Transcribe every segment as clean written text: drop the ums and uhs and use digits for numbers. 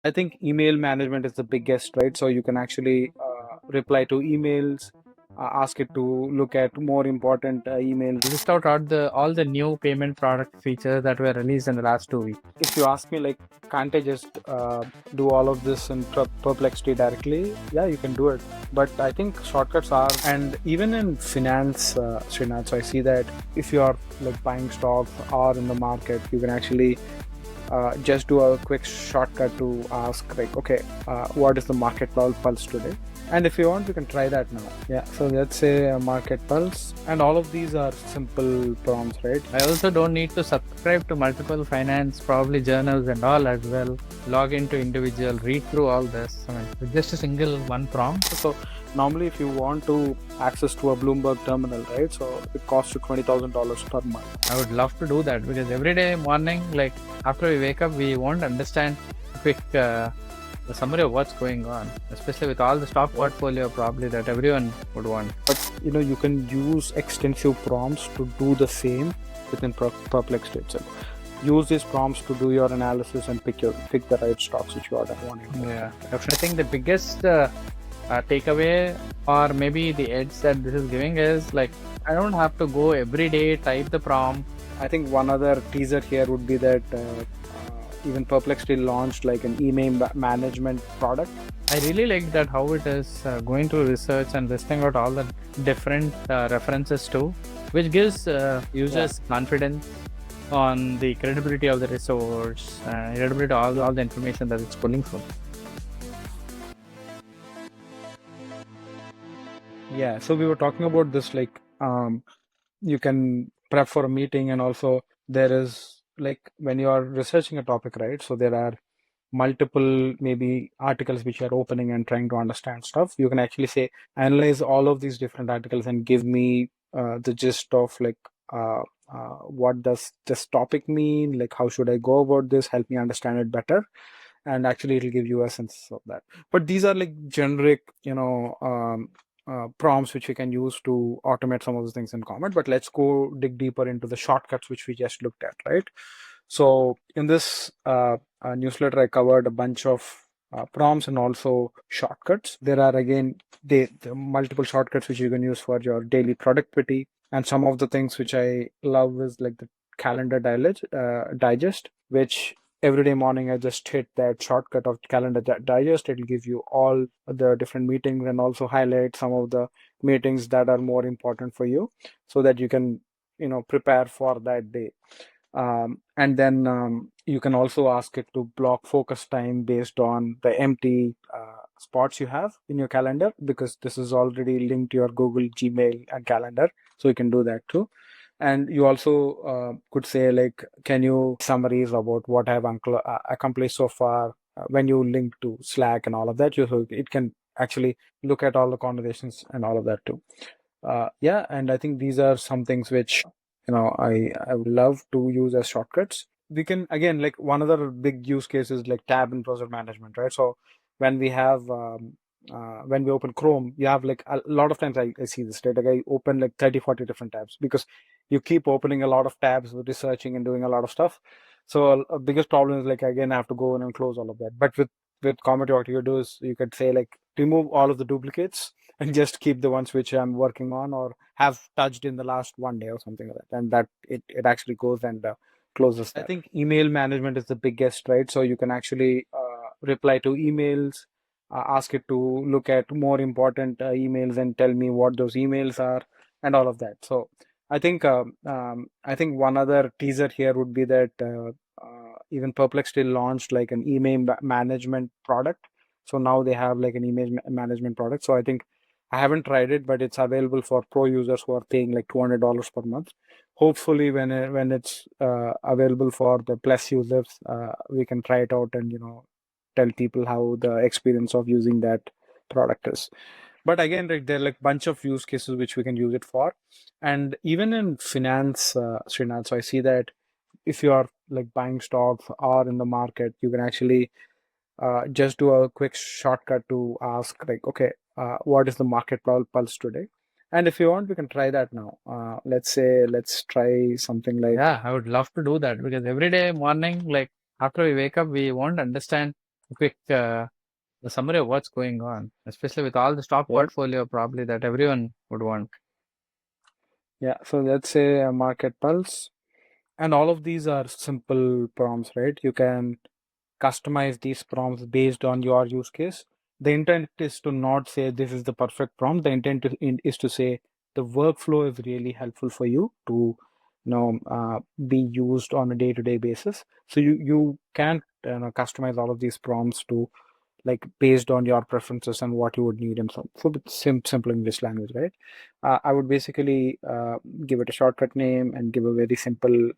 I think email management is the biggest, right? So you can actually reply to emails, ask it to look at more important emails. List out all the new payment product features that were released in the last 2 weeks. If you ask me, like, can't I just do all of this in Perplexity directly? Yeah, you can do it. But I think shortcuts are, and even in finance, Srinath, so I see that if you are like buying stocks or in the market, you can actually just do a quick shortcut to ask, like, okay, what is the market pulse today? And if you want, you can try that now. Yeah, so let's say a market pulse, and all of these are simple prompts, right? I also don't need to subscribe to multiple finance, probably journals and all as well. Log into individual, read through all this. I mean, with just a single one prompt. So normally, if you want to access to a Bloomberg terminal, right? So it costs you $20,000 per month. I would love to do that because every day morning, like after we wake up, we won't understand quick the summary of what's going on, especially with all the stock portfolio probably that everyone would want. But you can use extensive prompts to do the same within Perplexity itself. Use these prompts to do your analysis and pick the right stocks which you are wanting. Yeah, definitely. I think the biggest takeaway or maybe the edge that this is giving is like I don't have to go every day type the prompt. I think one other teaser here would be that even Perplexity launched like an email management product. I really like that how it is going through research and listing out all the different references too, which gives users confidence on the credibility of the resource, credibility of all the information that it's pulling from. Yeah, so we were talking about this, like, you can prep for a meeting, and also there is, like, when you are researching a topic, right? So there are multiple maybe articles which you're opening and trying to understand stuff. You can actually say, analyze all of these different articles and give me the gist of, like, what does this topic mean? Like, how should I go about this? Help me understand it better. And actually, it'll give you a sense of that. But these are like generic, prompts which we can use to automate some of the things in Comet. But let's go dig deeper into the shortcuts which we just looked at, right? So in this newsletter, I covered a bunch of prompts and also shortcuts. There are, again, the multiple shortcuts which you can use for your daily productivity. And some of the things which I love is like the calendar digest, which every day morning I just hit that shortcut of calendar digest. It'll give you all the different meetings and also highlight some of the meetings that are more important for you, so that you can prepare for that day. And then you can also ask it to block focus time based on the empty spots you have in your calendar, because this is already linked to your Google Gmail and calendar. So you can do that too. And you also could say, like, can you summaries about what I've accomplished so far, when you link to Slack and all of that. So it can actually look at all the conversations and all of that too. Yeah, and I think these are some things which I would love to use as shortcuts. We can, again, like, one other big use case is like tab and browser management, right? So when we have when we open Chrome, you have, like, a lot of times I see this, right? Like, I open like 30-40 different tabs because you keep opening a lot of tabs, researching and doing a lot of stuff. So a biggest problem is, like, again, I have to go in and close all of that. But with Comet, what you do is you could say, like, remove all of the duplicates and just keep the ones which I'm working on or have touched in the last one day or something like that. And that it actually goes and closes that. I think email management is the biggest, right? So you can actually reply to emails, ask it to look at more important emails and tell me what those emails are and all of that. So I think one other teaser here would be that even Perplexity launched like an email management product. So now they have like an image management product. So I think I haven't tried it, but it's available for pro users who are paying like $200 per month. Hopefully, when it's available for the plus users, we can try it out and tell people how the experience of using that product is. But again, like, there are like bunch of use cases which we can use it for, and even in finance, Srinath. So I see that if you are like buying stocks or in the market, you can actually just do a quick shortcut to ask, like, okay, what is the market pulse today? And if you want, we can try that now. Let's try something like, Yeah, I would love to do that because every day morning, like after we wake up, we won't understand quick the summary of what's going on, especially with all the stock Yeah. portfolio probably that everyone would want. Yeah. So let's say a market pulse, and all of these are simple prompts, right? You can customize these prompts based on your use case. The intent is to not say this is the perfect prompt. The intent is to say the workflow is really helpful for you to be used on a day-to-day basis. So you can customize all of these prompts to like based on your preferences and what you would need and so simple English language, right? I would basically give it a shortcut name and give a very simple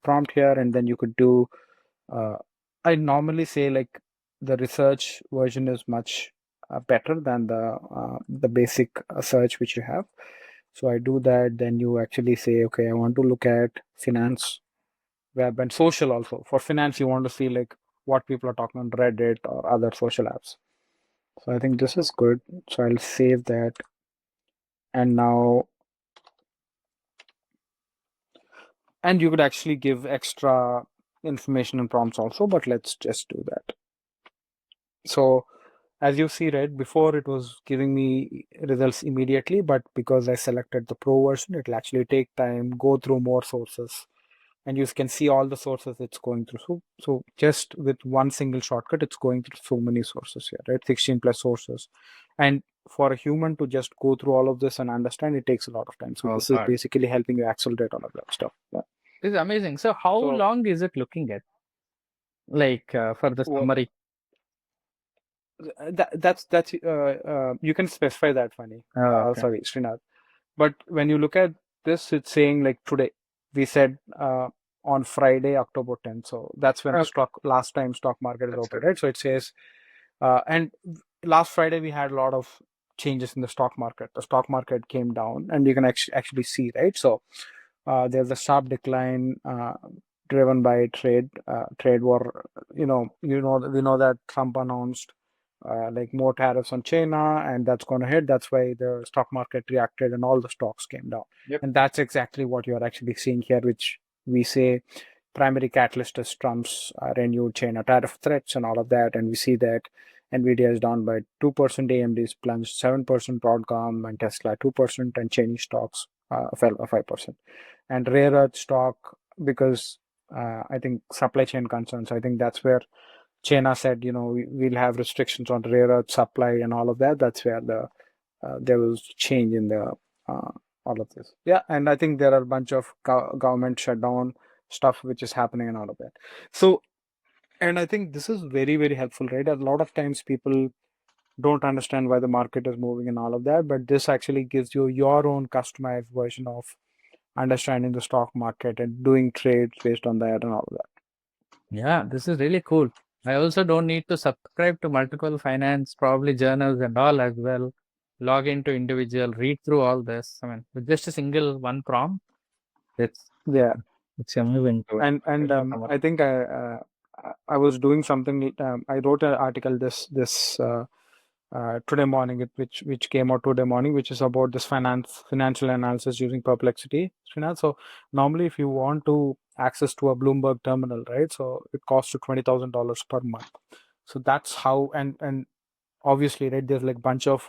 prompt here, and then you could do uh, I normally say like the research version is much better than the basic search which you have. So I do that. Then you actually say, okay, I want to look at finance, web, and social also. For finance, you want to see like what people are talking on Reddit or other social apps. So I think this is good. So I'll save that. And now, and you could actually give extra information and prompts also, but let's just do that. So as you see, right, before it was giving me results immediately, but because I selected the pro version, it'll actually take time, go through more sources, and you can see all the sources it's going through. So just with one single shortcut, it's going through so many sources here, right? 16 plus sources. And for a human to just go through all of this and understand, it takes a lot of time. So All this is part. basically helping you accelerate all of that stuff. Yeah. This is amazing. So how So long is it looking at? Like for the wha- summary. that's you can specify that, Funny. Oh, okay. Sorry, Srinath. But when you look at this, it's saying like today. We said on Friday, October 10th. So that's when the Okay. stock last time stock market is That's open, good. right? So it says, and last Friday we had a lot of changes in the stock market. The stock market came down, and you can actually see, right? So there's a sharp decline driven by trade war. We know that Trump announced like more tariffs on China, and that's going to hit. That's why the stock market reacted, and all the stocks came down. Yep. And that's exactly what you're actually seeing here, which we say primary catalyst is Trump's renewed China tariff threats and all of that. And we see that Nvidia is down by 2%, AMD is plunged 7%, Broadcom and Tesla 2%, and Chinese stocks fell by 5%. And rare earth stock, because I think supply chain concerns, I think that's where China said, we'll have restrictions on rare earth supply and all of that. That's where there was change in the all of this. Yeah, and I think there are a bunch of government shutdown stuff which is happening and all of that. So, and I think this is very, very helpful, right? A lot of times people don't understand why the market is moving and all of that, but this actually gives you your own customized version of understanding the stock market and doing trades based on that and all of that. Yeah, this is really cool. I also don't need to subscribe to multiple finance, probably journals and all as well. Log into individual, read through all this. I mean, with just a single one prompt, it's Yeah, it's amazing to and I think I was doing something. I wrote an article this today morning, which came out today morning, which is about this financial analysis using Perplexity. So normally, if you want to access to a Bloomberg terminal, right? So it costs you $20,000 per month. So that's how, and obviously, right, there's like bunch of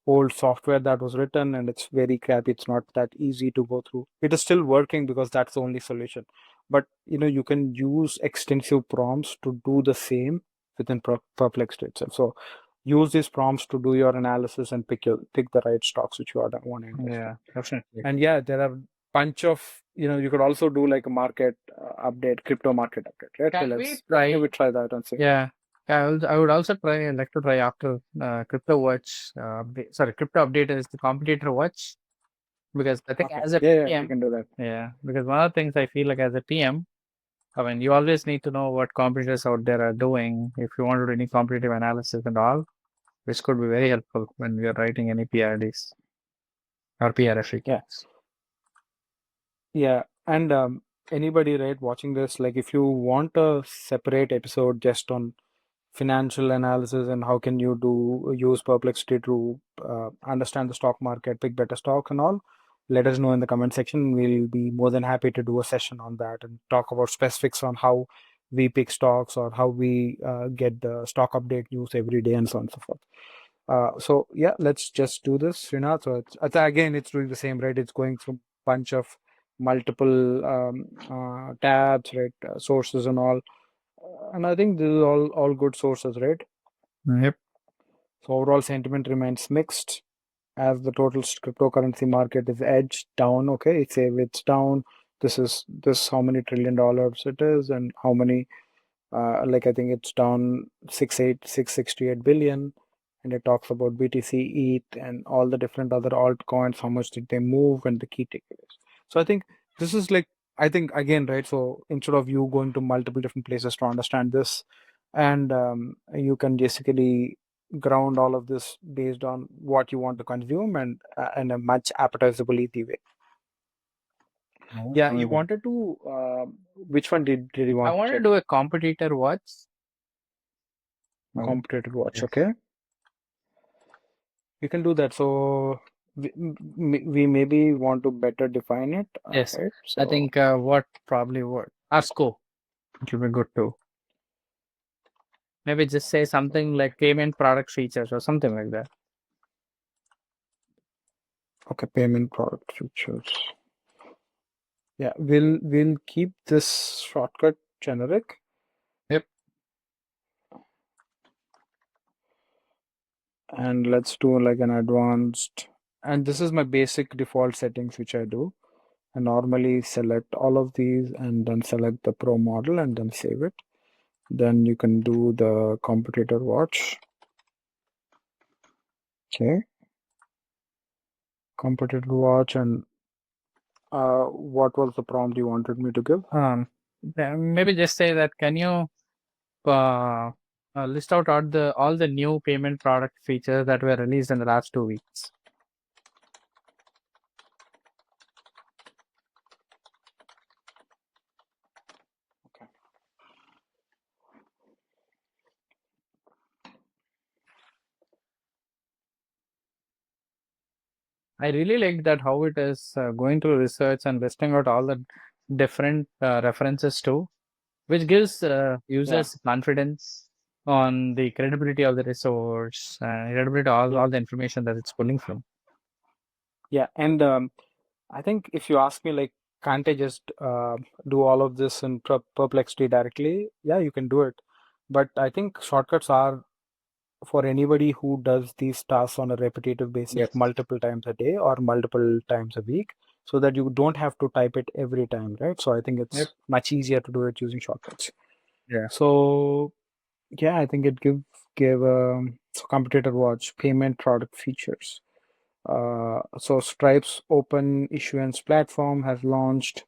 old software that was written, and it's very crappy. It's not that easy to go through. It is still working because that's the only solution. But you can use extensive prompts to do the same within Perplexity itself. So use these prompts to do your analysis and pick the right stocks which you want to invest in. Yeah, definitely. And yeah, there are bunch of you could also do like a market update, crypto market update, right? So Can we let's try? maybe try that and see. Yeah, I would also try. I'd like to try after crypto watch. Sorry, crypto update is the competitor watch because I think Okay. as a Yeah, we PM, can do that. yeah, because one of the things I feel like as a PM, I mean, you always need to know what competitors out there are doing if you want to do any competitive analysis and all, which could be very helpful when we are writing any PRDs or Yeah. PRFAQs. Yeah, and anybody, right, watching this, like if you want a separate episode just on financial analysis and how can you do use Perplexity to understand the stock market, pick better stocks and all, let us know in the comment section. We'll be more than happy to do a session on that and talk about specifics on how we pick stocks or how we get the stock update news every day and so on and so forth. So yeah, let's just do this, Srinath. So again, it's doing the same, right? It's going through bunch of multiple tabs, right? Sources and all. And I think this is all good sources, right? Yep. So overall sentiment remains mixed as the total cryptocurrency market is edged down. Okay, it's it's down. This how many trillion dollars it is, and how many like I think it's down 668 billion, and it talks about BTC, ETH, and all the different other altcoins. How much did they move, and the key takeaways. So I think this is like, I think again, right? So instead of you going to multiple different places to understand this, and you can basically ground all of this based on what you want to consume and in a much appetizable easy way. Yeah, you wanted to. Which one did you I want want to to check? do a competitor watch. Competitor watch. Yes. Okay, we can do that. So we maybe want to better define it, Yes. right? I So think what probably would ASCO. It will be good too. Maybe just say something like payment product features or something like that. okay, payment product features. Yeah, we'll keep this shortcut generic, Yep. and let's do like an advanced. And this is my basic default settings which I do. I normally select all of these and then select the pro model and then save it. Then you can do the competitor watch. Okay, competitor watch, and what was the prompt you wanted me to give? Then maybe just say that can you uh, list out all the new payment product features that were released in the last 2 weeks. Okay. I really like that how it is going through research and listing out all the different references too, which gives Yeah. users confidence on the credibility of the resource, credibility of Yeah. all the information that it's pulling from. Yeah. And I think if you ask me, like, can't I just do all of this in Perplexity directly? Yeah, you can do it. But I think shortcuts are for anybody who does these tasks on a repetitive basis Yep. multiple times a day or multiple times a week, so that you don't have to type it every time, right? So I think Yep. it's much easier to do it using shortcuts. Yeah. So yeah, I think it give so competitor watch payment product features. So Stripe's open issuance platform has launched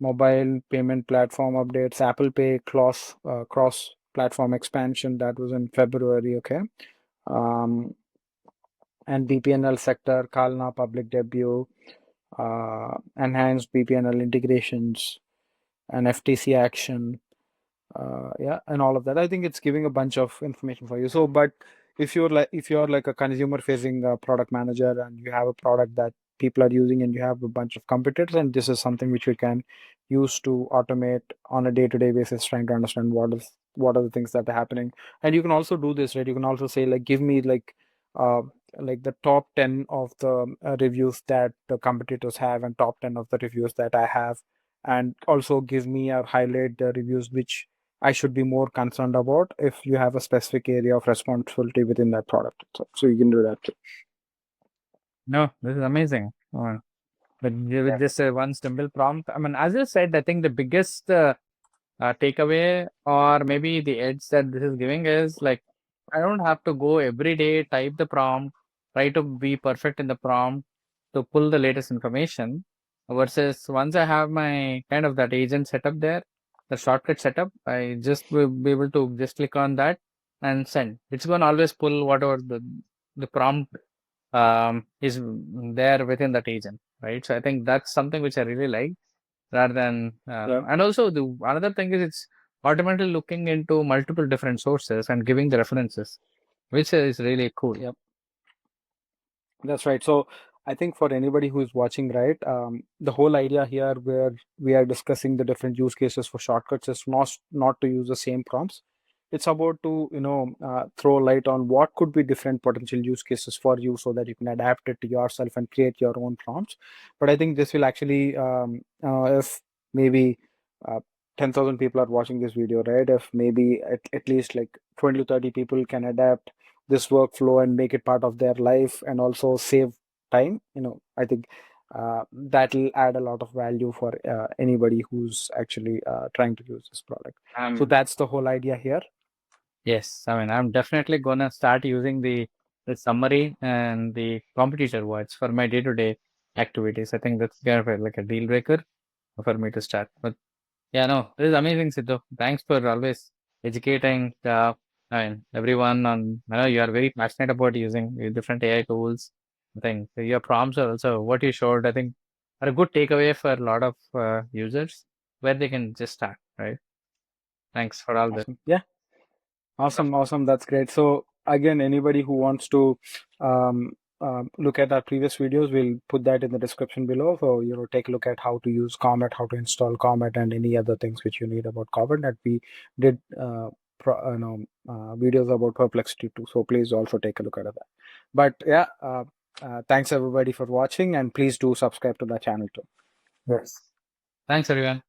mobile payment platform updates, Apple Pay cross platform expansion that was in February. Okay, um, and BPNL sector Kalna public debut, enhanced BPNL integrations, and FTC action. Yeah, and all of that. I think it's giving a bunch of information for you. So but if you're like a consumer facing product manager and you have a product that people are using and you have a bunch of competitors, and this is something which we can use to automate on a day-to-day basis, trying to understand what are the things that are happening. And you can also do this, right? You can also say, like, give me uh like the top 10 of the reviews that the competitors have and top 10 of the reviews that I have, and also give me a highlight the reviews which I should be more concerned about if you have a specific area of responsibility within that product. So you can do that too. No, this is amazing. With Yeah. just one simple prompt. I mean, as you said, I think the biggest takeaway or maybe the edge that this is giving is like I don't have to go every day, type the prompt, try to be perfect in the prompt to pull the latest information. Versus once I have my kind of that agent set up there, the shortcut setup, I just will be able to just click on that and send. It's going to always pull whatever the prompt is there within that agent, right? So I think that's something which I really like rather than Yeah. and also the another thing is it's automatically looking into multiple different sources and giving the references, which is really cool. Yep. That's right. So I think for anybody who is watching, right, the whole idea here where we are discussing the different use cases for shortcuts is not to use the same prompts. It's about to, throw light on what could be different potential use cases for you so that you can adapt it to yourself and create your own prompts. But I think this will actually, if maybe uh, 10,000 people are watching this video, right? If maybe at least like 20 to 30 people can adapt this workflow and make it part of their life and also save time, I think that'll add a lot of value for anybody who's actually trying to use this product. So that's the whole idea here. Yes, I mean, I'm definitely gonna start using the summary and the competitor words for my day-to-day activities. I think that's kind of like a deal breaker for me to start. But yeah, no, this is amazing, Sidhu. Thanks for always educating I mean, everyone on. I know you are very passionate about using different AI tools. I think your prompts are also what you showed. I think are a good takeaway for a lot of users where they can just start. Right. Thanks for all that. Awesome. Yeah. Awesome. That's great. So again, anybody who wants to look at our previous videos, we'll put that in the description below. So take a look at how to use Comet, how to install Comet, and any other things which you need about Comet. That we did videos about Perplexity too. So please also take a look at that. But yeah, thanks everybody for watching, and please do subscribe to the channel too. Yes. Thanks, everyone.